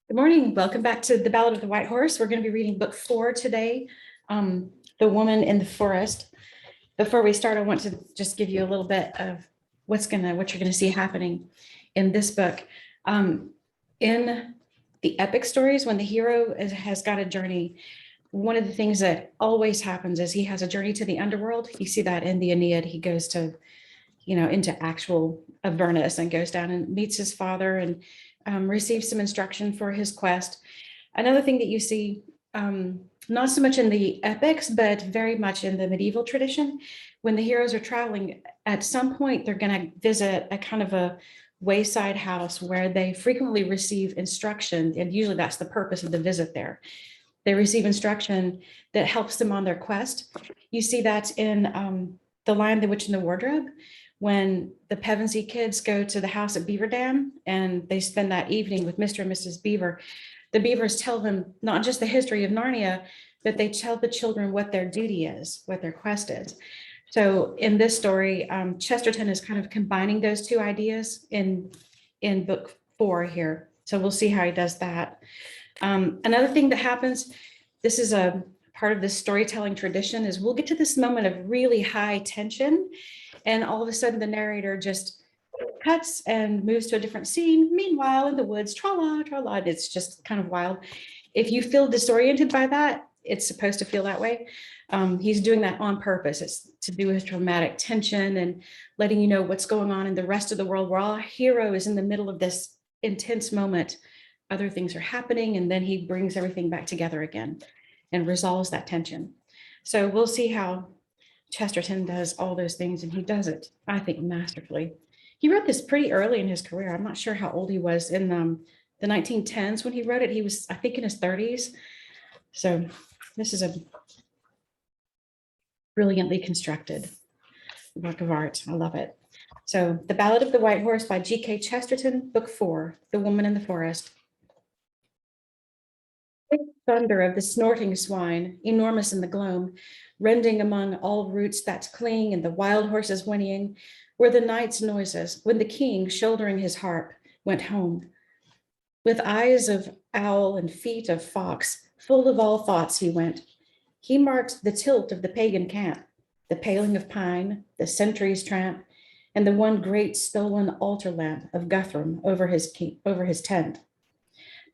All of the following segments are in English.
Good morning. Welcome back to the Ballad of the White Horse. We're going to be reading book 4 today, The Woman in the Forest. Before we start, I want to just give you a little bit of what you're going to see happening in this book. In the epic stories, when the hero has got a journey, one of the things that always happens is he has a journey to the underworld. You see that in the Aeneid. He goes to, into actual Avernus and goes down and meets his father and receives some instruction for his quest. Another thing that you see, not so much in the epics, but very much in the medieval tradition, when the heroes are traveling, at some point they're going to visit a kind of a wayside house where they frequently receive instruction, and usually that's the purpose of the visit there. They receive instruction that helps them on their quest. You see that in The Lion, the Witch, and the Wardrobe, when the Pevensey kids go to the house at Beaver Dam and they spend that evening with Mr. and Mrs. Beaver. The Beavers tell them not just the history of Narnia, but they tell the children what their duty is, what their quest is. So in this story, Chesterton is kind of combining those two ideas in book 4 here. So we'll see how he does that. Another thing that happens, this is a part of this storytelling tradition, is we'll get to this moment of really high tension, and all of a sudden the narrator just cuts and moves to a different scene. Meanwhile, in the woods, tra-la, tra-la, it's just kind of wild. If you feel disoriented by that, it's supposed to feel that way. He's doing that on purpose. It's to do with dramatic tension and letting you know what's going on in the rest of the world, where our hero is in the middle of this intense moment. Other things are happening, and then he brings everything back together again and resolves that tension. So we'll see how Chesterton does all those things, and he does it, I think, masterfully. He wrote this pretty early in his career. I'm not sure how old he was in the 1910s when he wrote it. He was, I think, in his 30s. So this is a brilliantly constructed work of art. I love it. So The Ballad of the White Horse by G.K. Chesterton, Book 4, The Woman in the Forest. Thunder of the snorting swine, enormous in the gloam, rending among all roots that cling, and the wild horses whinnying, were the night's noises, when the king, shouldering his harp, went home. With eyes of owl and feet of fox, full of all thoughts he went. He marked the tilt of the pagan camp, the paling of pine, the sentry's tramp, and the one great stolen altar lamp of Guthrum over his tent.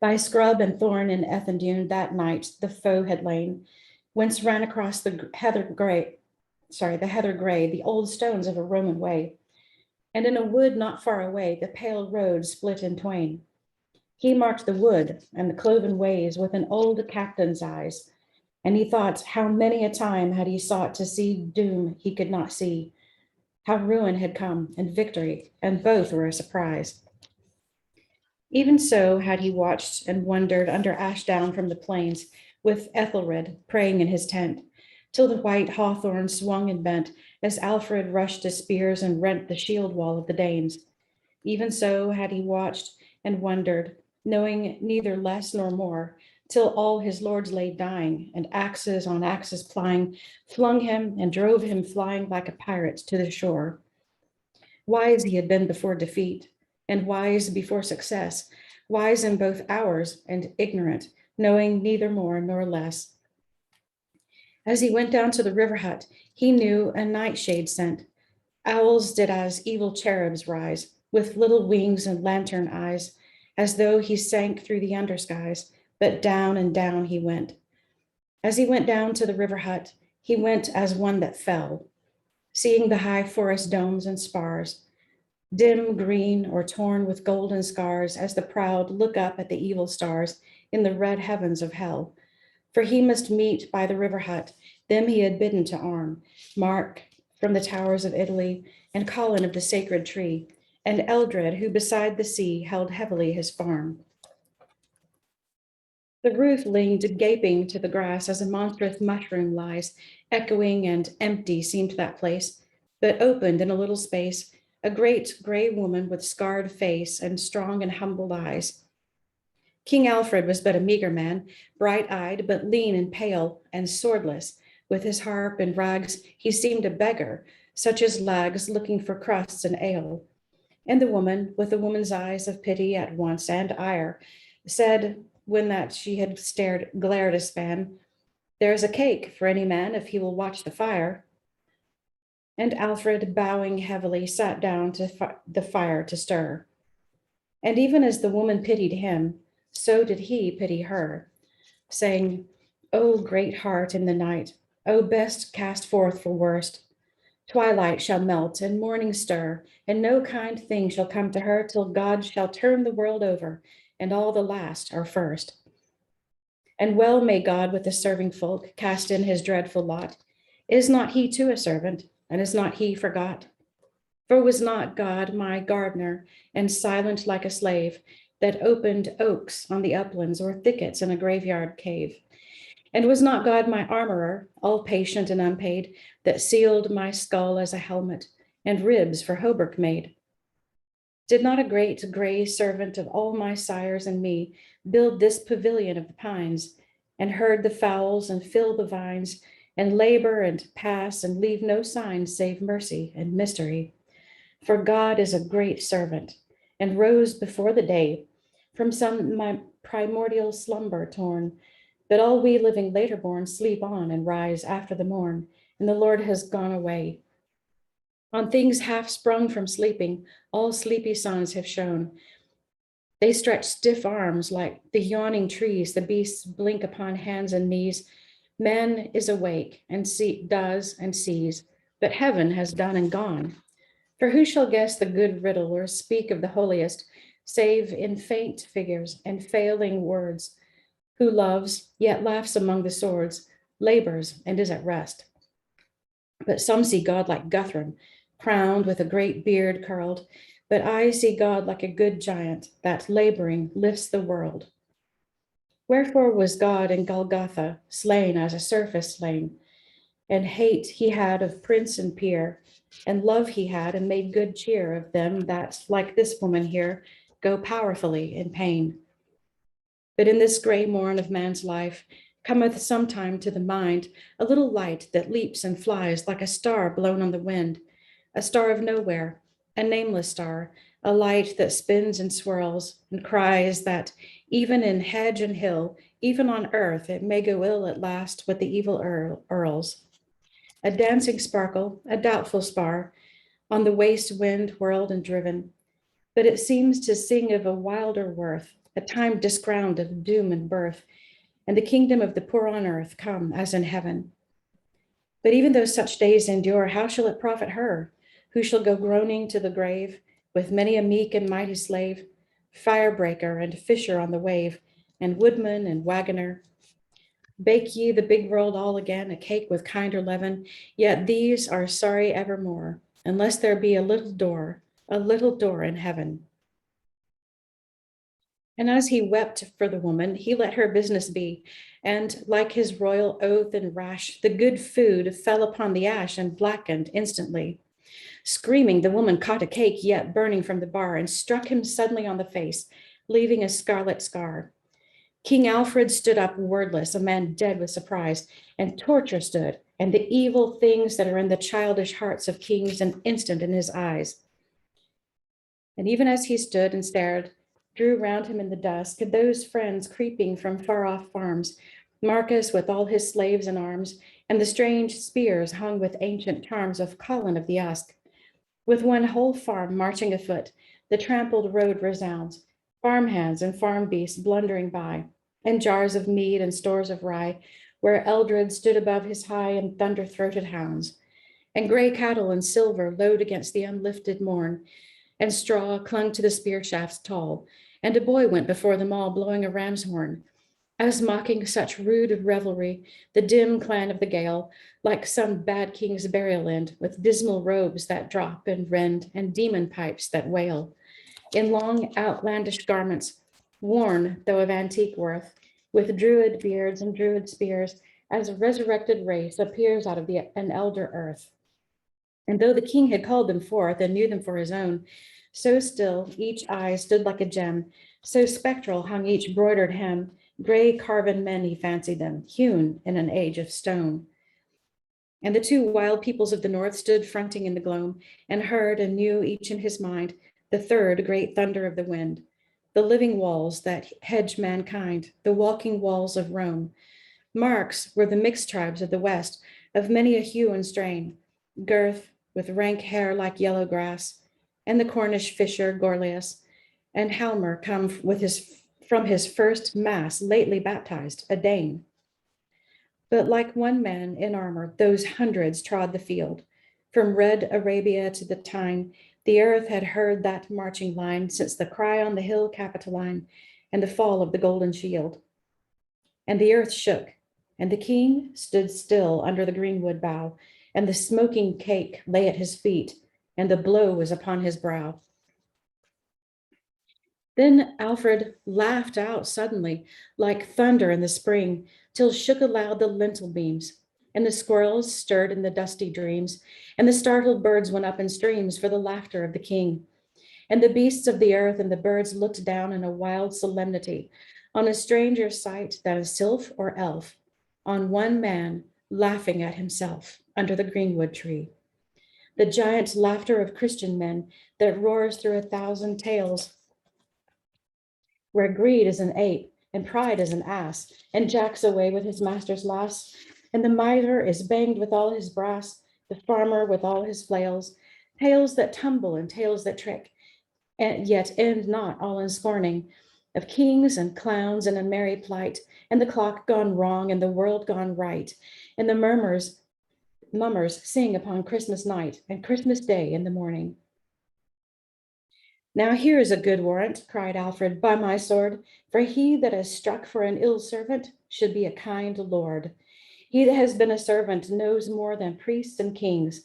By scrub and thorn in Ethandune that night the foe had lain, whence ran across the heather gray, the old stones of a Roman way. And in a wood not far away, the pale road split in twain. He marked the wood and the cloven ways with an old captain's eyes, and he thought how many a time had he sought to see doom he could not see, how ruin had come and victory, and both were a surprise. Even so had he watched and wondered under Ashdown from the plains, with Ethelred praying in his tent, till the white hawthorn swung and bent as Alfred rushed to spears and rent the shield wall of the Danes. Even so had he watched and wondered, knowing neither less nor more, till all his lords lay dying, and axes on axes plying, flung him and drove him flying like a pirate to the shore. Wise he had been before defeat, and wise before success, wise in both hours and ignorant, knowing neither more nor less. As he went down to the river hut, he knew a nightshade sent. Owls did as evil cherubs rise, with little wings and lantern eyes, as though he sank through the underskies, but down and down he went. As he went down to the river hut, he went as one that fell, seeing the high forest domes and spars, dim green or torn with golden scars, as the proud look up at the evil stars in the red heavens of hell. For he must meet by the river hut them he had bidden to arm, Mark from the towers of Italy, and Colin of the sacred tree, and Eldred, who beside the sea held heavily his farm. The roof leaned gaping to the grass as a monstrous mushroom lies, echoing and empty seemed that place, but opened in a little space, a great gray woman with scarred face and strong and humbled eyes. King Alfred was but a meager man, bright-eyed, but lean and pale and swordless. With his harp and rags, he seemed a beggar, such as lags looking for crusts and ale. And the woman, with a woman's eyes of pity at once and ire, said when that she had glared a span, "There's a cake for any man if he will watch the fire." And Alfred, bowing heavily, sat down to the fire to stir. And even as the woman pitied him, so did he pity her, saying, "O great heart in the night, O best cast forth for worst, twilight shall melt and morning stir, and no kind thing shall come to her till God shall turn the world over, and all the last are first. And well may God with the serving folk cast in his dreadful lot. Is not he too a servant, and is not he forgot? For was not God my gardener, and silent like a slave, that opened oaks on the uplands or thickets in a graveyard cave? And was not God my armorer, all patient and unpaid, that sealed my skull as a helmet, and ribs for hauberk made? Did not a great gray servant of all my sires and me build this pavilion of the pines, and herd the fowls and fill the vines, and labor and pass and leave no signs save mercy and mystery? For God is a great servant, and rose before the day from some my primordial slumber torn. But all we living later born sleep on and rise after the morn, and the Lord has gone away. On things half sprung from sleeping, all sleepy suns have shone. They stretch stiff arms like the yawning trees, the beasts blink upon hands and knees. Man is awake and does and sees, but heaven has done and gone. For who shall guess the good riddle or speak of the holiest, save in faint figures and failing words? Who loves, yet laughs among the swords, labors and is at rest. But some see God like Guthrum, crowned with a great beard curled. But I see God like a good giant that, laboring, lifts the world. Wherefore was God in Golgotha slain as a serf is slain? And hate he had of prince and peer, and love he had and made good cheer of them that, like this woman here, go powerfully in pain. But in this gray morn of man's life cometh sometime to the mind a little light that leaps and flies like a star blown on the wind, a star of nowhere, a nameless star, a light that spins and swirls and cries that even in hedge and hill, even on earth, it may go ill at last with the evil earls. A dancing sparkle, a doubtful spar, on the waste wind whirled and driven, but it seems to sing of a wilder worth, a time discrowned of doom and birth, and the kingdom of the poor on earth come as in heaven. But even though such days endure, how shall it profit her, who shall go groaning to the grave, with many a meek and mighty slave, firebreaker and fisher on the wave, and woodman and wagoner? Bake ye the big world all again a cake with kinder leaven, yet these are sorry evermore, unless there be a little door in heaven. And as he wept for the woman, he let her business be. And like his royal oath and rash, the good food fell upon the ash and blackened instantly. Screaming, the woman caught a cake yet burning from the bar and struck him suddenly on the face, leaving a scarlet scar. King Alfred stood up wordless, a man dead with surprise, and torture stood, and the evil things that are in the childish hearts of kings an instant in his eyes. And even as he stood and stared, drew round him in the dusk those friends creeping from far off farms, Marcus with all his slaves in arms, and the strange spears hung with ancient charms of Colin of the Usk. With one whole farm marching afoot, the trampled road resounds, farmhands and farm beasts blundering by, and jars of mead and stores of rye, where Eldred stood above his high and thunder-throated hounds, and gray cattle and silver lowed against the unlifted morn, and straw clung to the spear shafts tall, and a boy went before them all blowing a ram's horn, as mocking such rude revelry, the dim clan of the Gael, like some bad king's burial end, with dismal robes that drop and rend, and demon pipes that wail, in long outlandish garments, worn though of antique worth, with druid beards and druid spears, as a resurrected race appears out of an elder earth. And though the king had called them forth and knew them for his own, so still each eye stood like a gem, so spectral hung each broidered hem, gray carven men he fancied them, hewn in an age of stone. And the two wild peoples of the north stood fronting in the gloam, and heard and knew each in his mind the third great thunder of the wind. the living walls that hedge mankind, the walking walls of Rome. Marks were the mixed tribes of the West, of many a hue and strain, girth with rank hair like yellow grass, and the Cornish fisher Gorlias, and Halmer come with from his first mass, lately baptized, a Dane. But like one man in armor, those hundreds trod the field. From red Arabia to the Tyne, the earth had heard that marching line since the cry on the hill Capitoline and the fall of the golden shield. And the earth shook, and the king stood still under the greenwood bough, and the smoking cake lay at his feet, and the blow was upon his brow. Then Alfred laughed out suddenly, like thunder in the spring, till shook aloud the lintel beams, and the squirrels stirred in the dusty dreams, and the startled birds went up in streams for the laughter of the king. And the beasts of the earth and the birds looked down in a wild solemnity on a stranger sight than a sylph or elf, on one man laughing at himself under the greenwood tree. The giant laughter of Christian men that roars through 1,000 tales, where greed is an ape and pride is an ass, and Jack's away with his master's lass, and the miser is banged with all his brass, the farmer with all his flails, tales that tumble and tales that trick, and yet end not all in scorning of kings and clowns in a merry plight, and the clock gone wrong and the world gone right, and the mummers sing upon Christmas night and Christmas day in the morning. Now here is a good warrant, cried Alfred, by my sword, for he that is struck for an ill servant should be a kind lord. He that has been a servant knows more than priests and kings,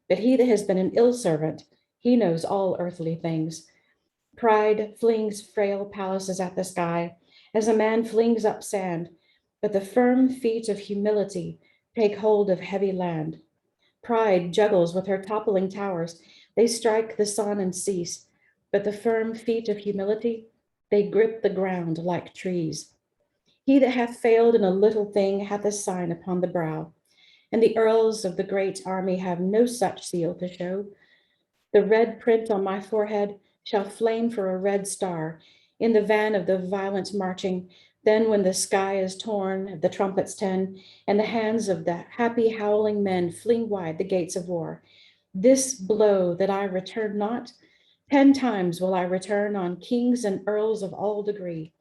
but he that has been an ill servant, he knows all earthly things. Pride flings frail palaces at the sky, as a man flings up sand, but the firm feet of humility take hold of heavy land. Pride juggles with her toppling towers, they strike the sun and cease, but the firm feet of humility, they grip the ground like trees. He that hath failed in a little thing hath a sign upon the brow, and the earls of the great army have no such seal to show. The red print on my forehead shall flame for a red star in the van of the violent marching. Then when the sky is torn, the trumpets 10, and the hands of the happy howling men fling wide the gates of war, this blow that I return not, 10 times will I return on kings and earls of all degree,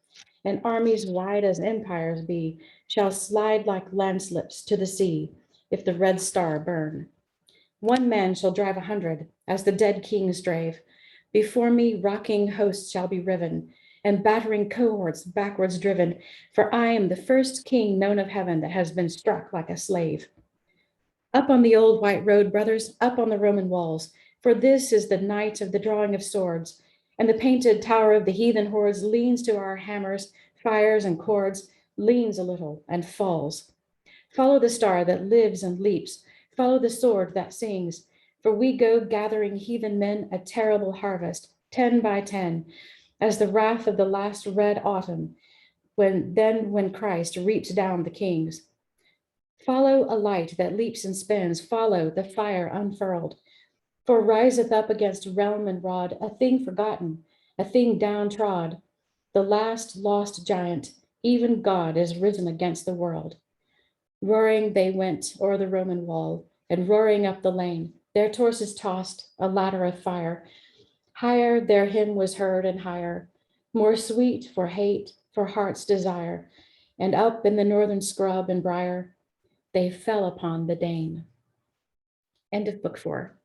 and armies wide as empires be shall slide like landslips to the sea if the red star burn. One man shall drive 100, as the dead kings drave. Before me rocking hosts shall be riven, and battering cohorts backwards driven, for I am the first king known of heaven that has been struck like a slave. Up on the old white road, brothers, up on the Roman walls, for this is the night of the drawing of swords, and the painted tower of the heathen hordes leans to our hammers, fires, and cords, leans a little and falls. Follow the star that lives and leaps, follow the sword that sings, for we go gathering heathen men a terrible harvest, 10 by 10, as the wrath of the last red autumn, when Christ reaps down the kings. Follow a light that leaps and spins, follow the fire unfurled. For riseth up against realm and rod a thing forgotten, a thing downtrod. The last lost giant, even God, is risen against the world. Roaring they went o'er the Roman wall, and roaring up the lane, their torses tossed, a ladder of fire. Higher their hymn was heard and higher, more sweet for hate, for heart's desire. And up in the northern scrub and briar, they fell upon the Dane. End of book 4.